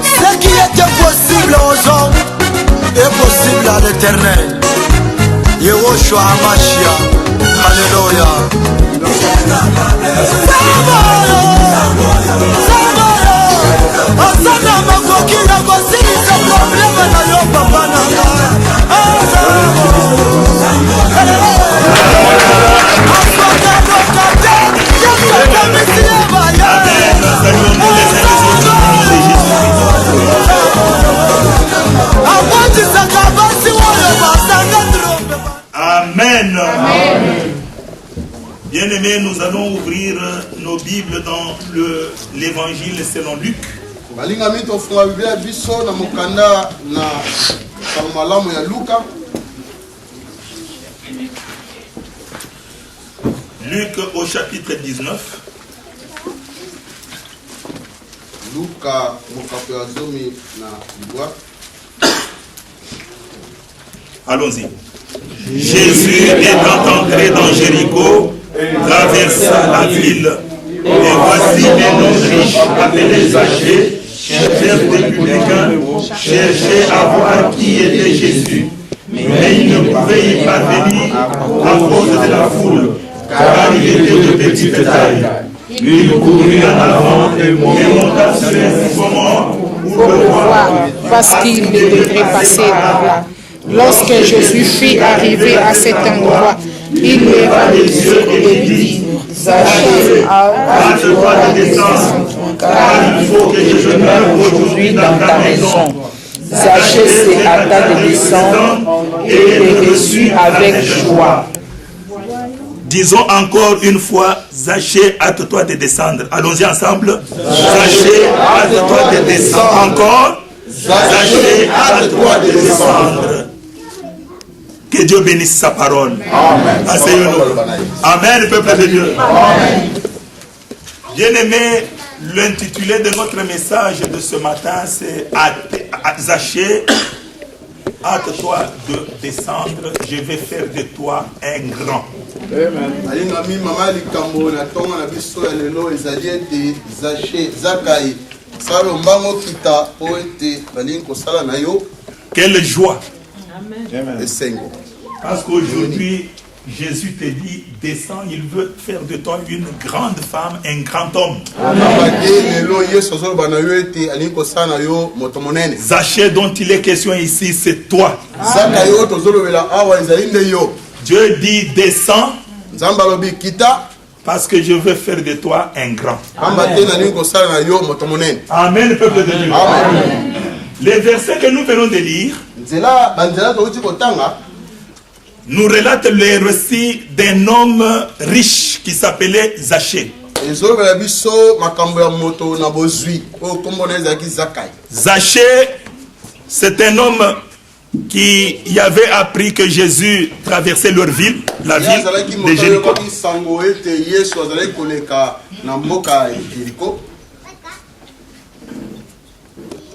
Ce qui était possible aux hommes est possible à l'Éternel. Yehoshua Hamashia. Alléluia. Asana makoki na kosilisa probleme na yo papa na ngai. Amen. Bien-aimés, nous allons ouvrir nos Bibles dans l'Évangile selon Luc. Luc au chapitre 19. Allons-y. Jésus étant entré dans Jéricho, traversa la ville, et voici un homme riche appelé Zachée, chef des publicains, cherchait à voir qui était Jésus, mais il ne pouvait y parvenir à cause de la foule, car il était de petite taille. Il courut en avant et monta sur un moment pour le voir, parce qu'il ne devrait passer par là. Lorsque Jésus fut arrivé à cet endroit, il leva les yeux et dit: Zachée, hâte-toi de descendre, car il faut que je meure aujourd'hui dans ta maison. Zachée se hâta de descendre et le reçut avec joie. Disons encore une fois, Zachée, hâte-toi de descendre. Allons-y ensemble. Zachée, hâte-toi de descendre. Encore. Zachée, hâte-toi de descendre. Que Dieu bénisse sa parole. Amen. Asseyons-nous. Amen, peuple de Dieu. Amen. Bien-aimé, l'intitulé de notre message de ce matin, c'est Zachée, hâte-toi de descendre, je vais faire de toi un grand. Amen. Quelle joie. Amen. Parce qu'aujourd'hui, Jésus te dit, descends, il veut faire de toi une grande femme, un grand homme. Zachée dont il est question ici, c'est toi. Dieu dit, descends, parce que je veux faire de toi un grand. Amen, peuple de Dieu. Amen. Les versets que nous venons de lire nous relate le récit d'un homme riche qui s'appelait Zachée. Zachée, c'est un homme qui y avait appris que Jésus traversait leur ville, la ville de Jéricho.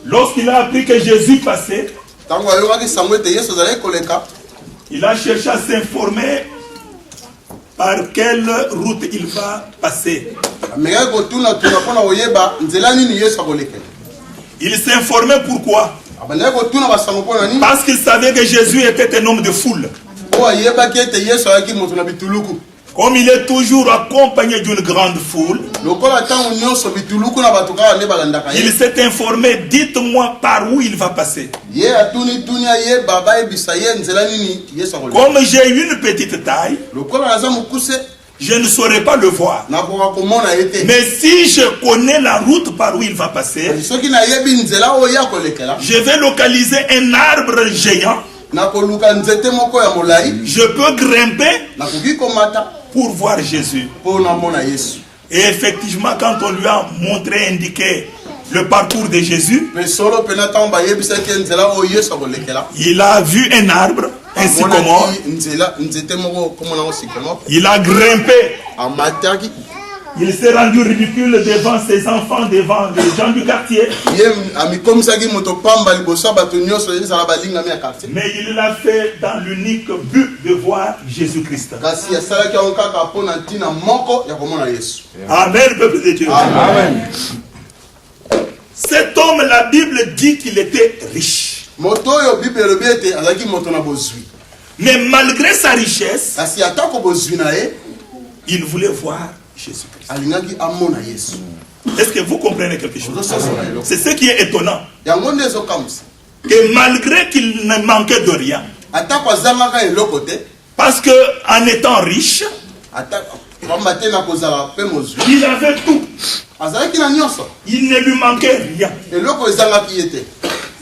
Lorsqu'il a appris que Jésus passait, il a cherché à s'informer par quelle route il va passer. Il s'informait pourquoi? Parce qu'il savait que Jésus était un homme de foule. Comme il est toujours accompagné d'une grande foule, il s'est informé, dites-moi par où il va passer. Comme j'ai une petite taille, je ne saurais pas le voir. Mais si je connais la route par où il va passer, je vais localiser un arbre géant. Je peux grimper pour voir Jésus. Et effectivement, quand on lui a montré, indiqué le parcours de Jésus, il a vu un arbre, un sycomore. Il a grimpé. Il s'est rendu ridicule devant ses enfants, devant les gens du quartier. Mais il l'a fait dans l'unique but de voir Jésus-Christ. Amen, peuple de Dieu. Amen. Cet homme, la Bible dit qu'il était riche. Mais malgré sa richesse, il voulait voir Jésus-Christ. Est-ce que vous comprenez quelque chose? C'est ce qui est étonnant. Que malgré qu'il ne manquait de rien, parce qu'en étant riche, il avait tout. Il ne lui manquait rien.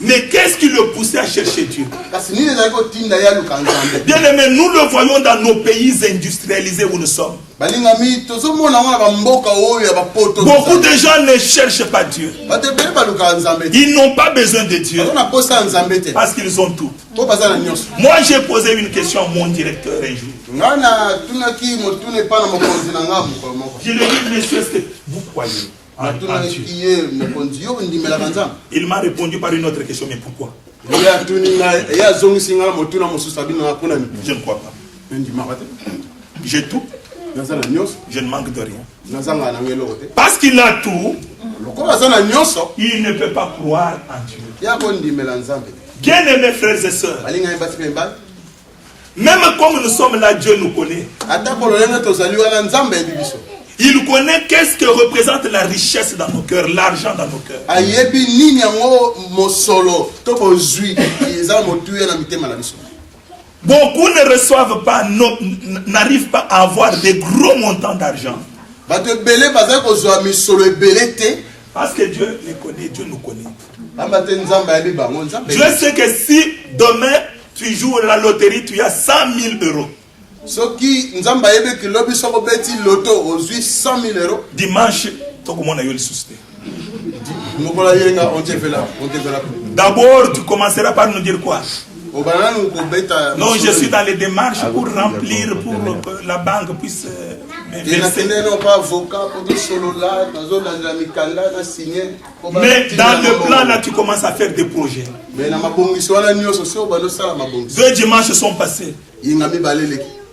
Mais qu'est-ce qui le poussait à chercher Dieu? Bien aimé, nous le voyons dans nos pays industrialisés où nous sommes. Beaucoup de gens ne cherchent pas Dieu. Ils n'ont pas besoin de Dieu parce qu'ils ont tout. Moi, j'ai posé une question à mon directeur un jour. Je lui ai dit, monsieur, est-ce que vous croyez en Dieu? Il m'a répondu par une autre question, mais pourquoi? Je ne crois pas. J'ai tout. Je ne manque de rien. Parce qu'il a tout, il ne peut pas croire en Dieu. Bien aimés frères et sœurs, même comme nous sommes là, Dieu nous connaît. Il connaît qu'est-ce que représente la richesse dans nos cœurs, l'argent dans nos cœurs. Beaucoup ne reçoivent pas, n'arrivent pas à avoir des gros montants d'argent. Parce que Dieu les connaît, Dieu nous connaît. Dieu sait que si demain tu joues la loterie, tu as 100 000 euros. Dimanche, d'abord tu commenceras par nous dire quoi? Non, je suis dans les démarches pour remplir, pour que la banque puisse me verser. Mais dans le plan là, tu commences à faire des projets. 2 dimanches sont passés.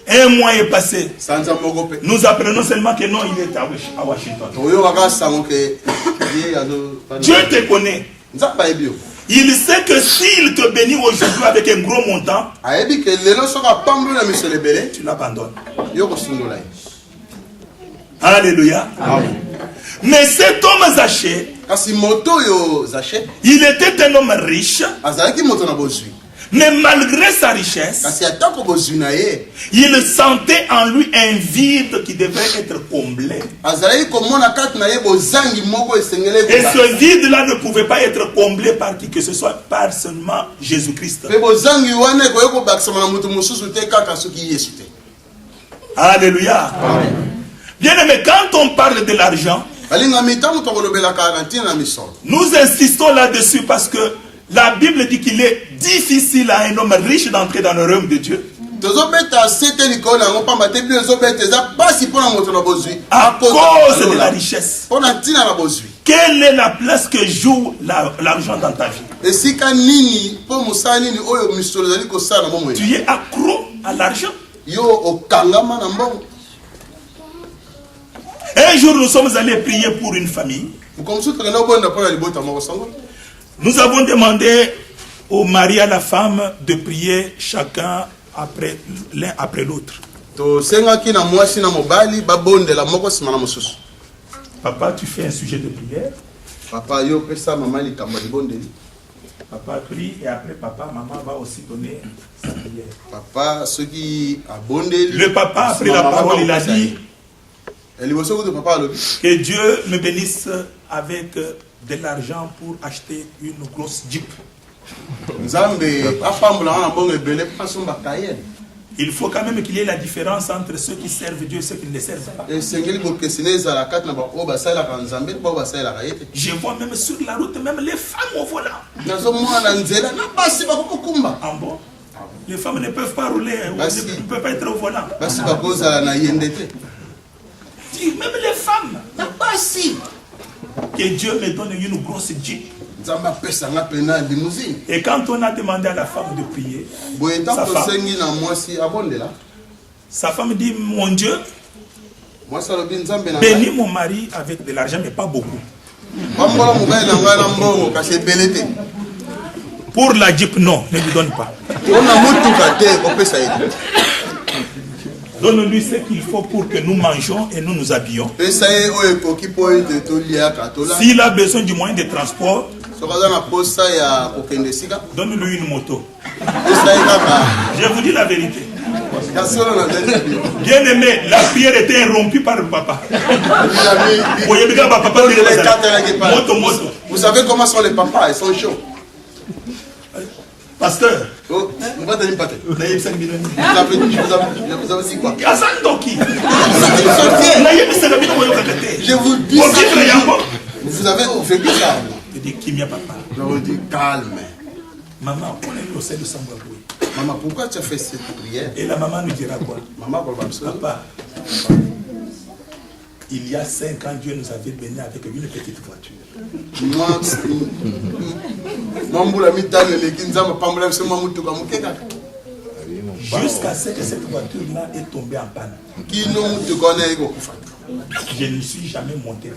1 mois est passé. Nous apprenons seulement que non, il est à Washington. Dieu te connaît. Il sait que s'il te bénit aujourd'hui avec un gros montant, tu l'abandonnes. Alléluia. Amen. Mais cet homme Zaché, il était un homme riche. Mais malgré sa richesse, il sentait en lui un vide qui devait être comblé. Et ce vide-là ne pouvait pas être comblé par qui que ce soit, par seulement Jésus-Christ. Alléluia. Bien aimé, quand on parle de l'argent, nous insistons là-dessus parce que la Bible dit qu'il est difficile à un homme riche d'entrer dans le royaume de Dieu. À cause de la richesse. Quelle est la place que joue l'argent dans ta vie? Tu es accro à l'argent. Un jour, nous sommes allés prier pour une famille. Nous avons demandé au mari et à la femme de prier chacun l'un après l'autre. Papa, tu fais un sujet de prière. Papa prie et après papa, maman va aussi donner sa prière. Le papa a pris la parole, il a dit que Dieu me bénisse avec de l'argent pour acheter une grosse Jeep. Il faut quand même qu'il y ait la différence entre ceux qui servent Dieu et ceux qui ne le servent pas. Je vois même sur la route, même les femmes au volant. Ah bon? Les femmes ne peuvent pas rouler, ne peuvent pas être au volant. Même les femmes. Que Dieu me donne une grosse Jeep. Et quand on a demandé à la femme de prier, sa femme dit, mon Dieu, bénis mon mari avec de l'argent, mais pas beaucoup. Pour la Jeep, non, ne lui donne pas. Donne-lui ce qu'il faut pour que nous mangeons et nous nous habillons. S'il a besoin du moyen de transport, donne-lui une moto. Je vous dis la vérité. Bien aimé, la prière était interrompue par le papa. Vous savez comment sont les papas, ils sont chauds. Pasteur, vous avez dit quoi? Je vous dis ça. Vous avez vécu ça. Je dis qui m'a papa. Je vous dis calme. Maman, on est au sein de Sambaboué. Maman, pourquoi tu as fait cette prière? Et la maman nous dira quoi? Maman, papa, il y a 5 ans, Dieu nous avait béni avec une petite voiture. Jusqu'à ce que cette voiture-là est tombée en panne. Je ne suis jamais monté.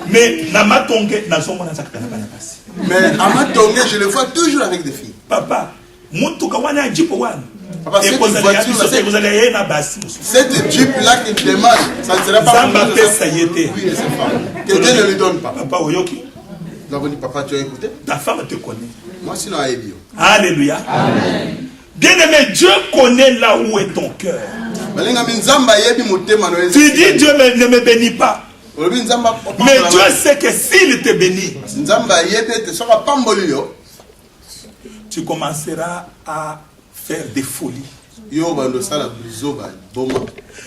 Mais je le vois toujours avec des filles. Papa, cette Jeep-là qui demande, ça ne sera pas quelqu'un ne lui donne pas. Papa, nous avons dit, papa, tu as écouté? Ta femme te connaît. Moi, sinon, Aébio. Alléluia. Bien-aimé, Dieu connaît là où est ton cœur. Tu dis, Dieu ne me bénit pas. Mais Dieu sait que s'il te bénit, tu commenceras à faire des folies.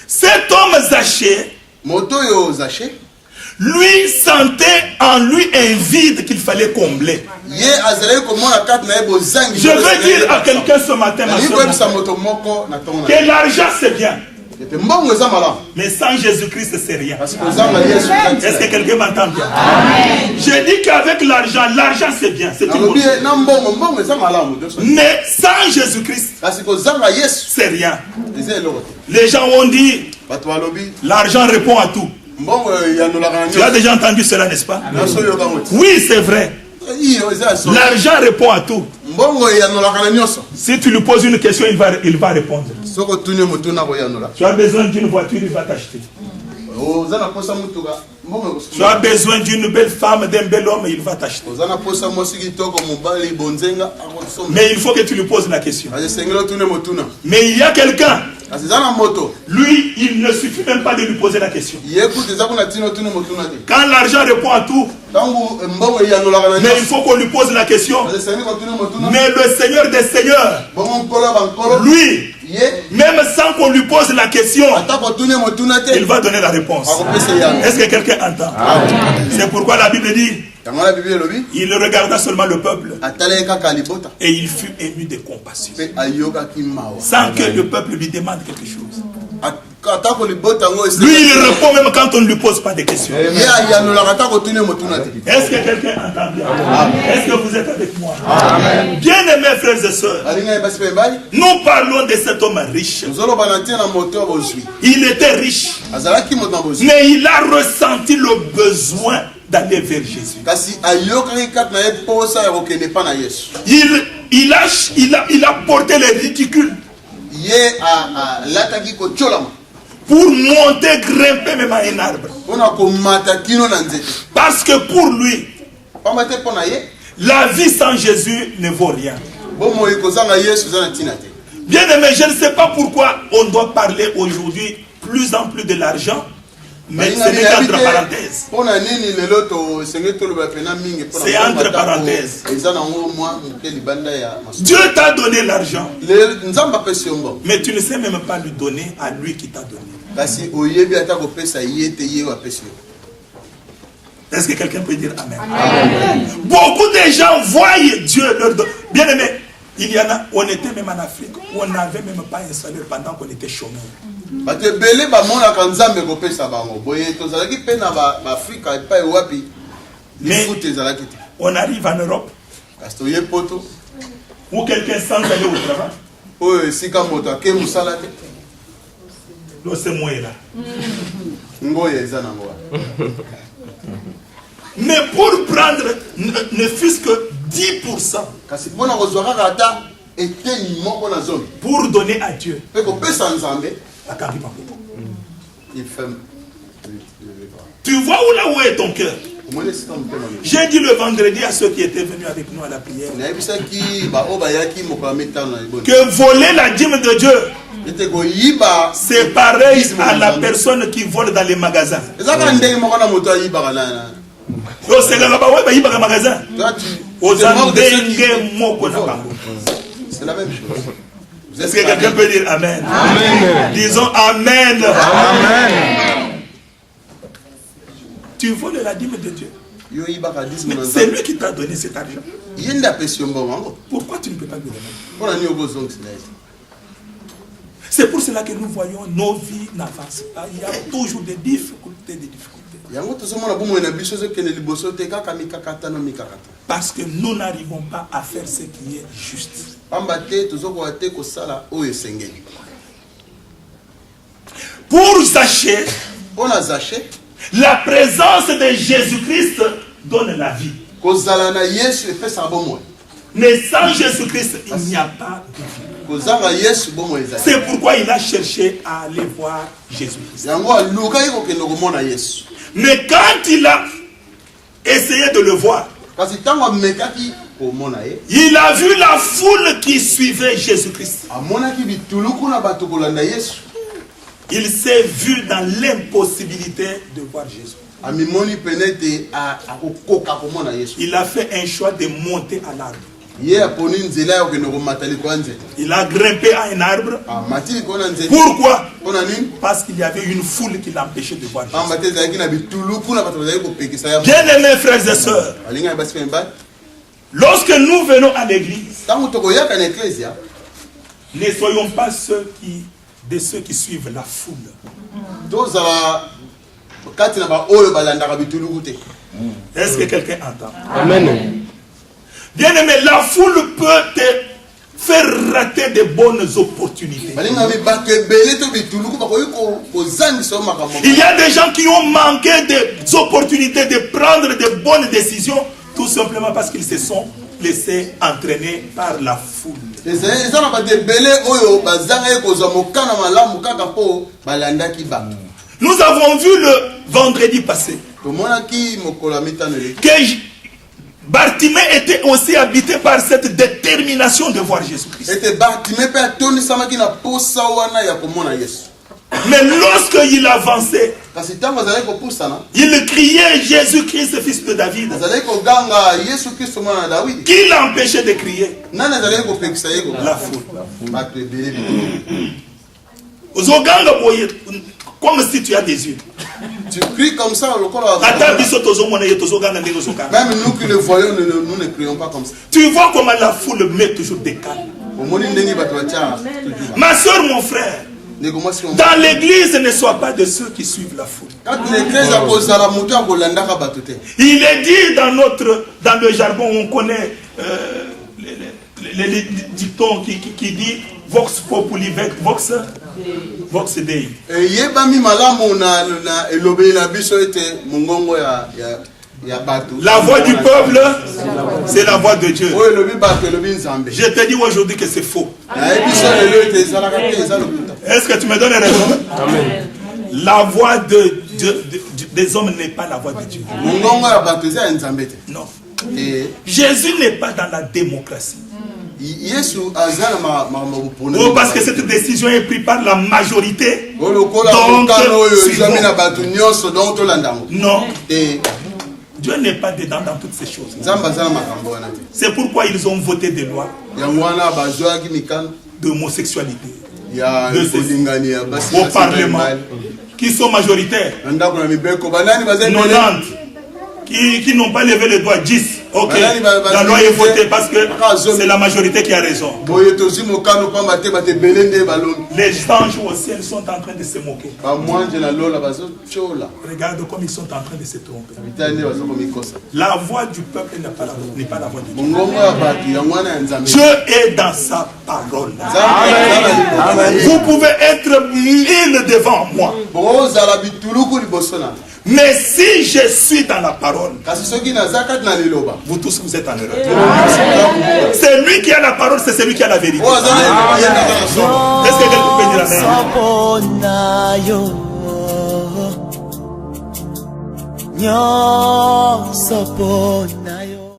Cet homme Zaché, lui sentait en lui un vide qu'il fallait combler. Je veux dire à quelqu'un ce matin, ma soeur, que l'argent c'est bien. Mais sans Jésus-Christ, c'est rien. Est-ce que quelqu'un m'entend bien? Je dis qu'avec l'argent, l'argent c'est bien. Mais sans Jésus-Christ, c'est rien. Les gens ont dit, l'argent répond à tout. Tu as déjà entendu cela, n'est-ce pas? Oui, c'est vrai. L'argent répond à tout. Si tu lui poses une question, il va répondre. Tu as besoin d'une voiture, il va t'acheter. Tu as besoin d'une belle femme, d'un bel homme, il va t'acheter. Mais il faut que tu lui poses la question. Mais il y a quelqu'un, lui, il ne suffit même pas de lui poser la question. Quand l'argent répond à tout, mais il faut qu'on lui pose la question. Mais le Seigneur des Seigneurs, lui, même sans qu'on lui pose la question, il va donner la réponse. Est-ce que quelqu'un entend? C'est pourquoi la Bible dit, il regarda seulement le peuple et il fut ému de compassion, sans que le peuple lui demande quelque chose. Lui, il répond même quand on ne lui pose pas de questions. Est-ce que quelqu'un entend bien? Est-ce que vous êtes avec moi? Bien aimés frères et sœurs, nous parlons de cet homme riche. Il était riche, mais il a ressenti le besoin d'aller vers Jésus. Il a porté le ridicule pour monter, grimper même à un arbre. Parce que pour lui, la vie sans Jésus ne vaut rien. Bien aimé, je ne sais pas pourquoi on doit parler aujourd'hui plus en plus de l'argent. Mais ce n'est qu'entre parenthèses. C'est entre parenthèses. Dieu t'a donné l'argent, mais tu ne sais même pas lui donner à lui qui t'a donné. Est-ce que quelqu'un peut dire Amen? Beaucoup de gens voient Dieu leur donner. Bien aimé, il y en a, on était même en Afrique, où on n'avait même pas un salaire pendant qu'on était chômeur. Mais on arrive en Europe où quelqu'un sans aller au travail, c'est moi là. Mais pour prendre ne fût-ce que 10%, pour donner à Dieu, tu vois où est ton cœur? J'ai dit le vendredi à ceux qui étaient venus avec nous à la prière que voler la dîme de Dieu, c'est pareil à la personne qui vole dans les magasins. C'est la même chose. Est-ce que quelqu'un peut dire Amen? Amen. Disons Amen. Amen. Tu voles la dîme de Dieu. C'est lui qui t'a donné cet argent. Pourquoi tu ne peux pas lui donner? C'est pour cela que nous voyons nos vies n'avancent pas. Il y a toujours des difficultés, Parce que nous n'arrivons pas à faire ce qui est juste. Pour Zachée, la présence de Jésus-Christ donne la vie. Mais sans Jésus-Christ, il n'y a pas de vie. C'est pourquoi il a cherché à aller voir Jésus-Christ. Mais quand il a essayé de le voir, il a vu la foule qui suivait Jésus-Christ. Il s'est vu dans l'impossibilité de voir Jésus. Il a fait un choix de monter à l'arbre. Il a grimpé à un arbre. Pourquoi? Parce qu'il y avait une foule qui l'empêchait de voir Jésus. Bien-aimés frères et sœurs, lorsque nous venons à l'église, ne soyons pas de ceux qui suivent la foule. Est-ce que quelqu'un entend? Amen. Bien aimé, la foule peut te faire rater de bonnes opportunités. Il y a des gens qui ont manqué des opportunités de prendre de bonnes décisions tout simplement parce qu'ils se sont laissés entraîner par la foule. Nous avons vu le vendredi passé que Bartimée était aussi habité par cette détermination de voir Jésus-Christ. Mais lorsqu'il avançait, il criait Jésus-Christ, fils de David. Qui l'empêchait de crier? La foule. Comme si tu as des yeux. Tu cries comme ça. Même nous qui le voyons, nous ne crions pas comme ça. Tu vois comment la foule met toujours des calmes. Ma soeur, mon frère, dans l'église, ne sois pas de ceux qui suivent la foule. Il est dit dans le jargon, on connaît les dictons qui dit Vox populi, Vox Dei. La voix du peuple, c'est la voix de Dieu. Je te dis aujourd'hui que c'est faux. Est-ce que tu me donnes raison? Amen. La voix des hommes n'est pas la voix de Dieu. Non. Jésus n'est pas dans la démocratie. Oh, parce que cette décision est prise par la majorité. Non. Dieu n'est pas dedans dans toutes ces choses. C'est pourquoi ils ont voté des lois d'homosexualité au Parlement qui sont majoritaires. 90 qui n'ont pas levé le doigt, 10. Ok, la loi est votée parce que c'est la majorité qui a raison. Les anges au ciel sont en train de se moquer. Regarde comme ils sont en train de se tromper. La voix du peuple n'est pas la voix de Dieu. Dieu est dans sa parole. Amen. Vous pouvez être 1000 devant moi. Mais si je suis dans la parole, vous tous vous êtes en erreur. C'est lui qui a la parole, c'est celui qui a la vérité. Est-ce que quelqu'un peut dire la même?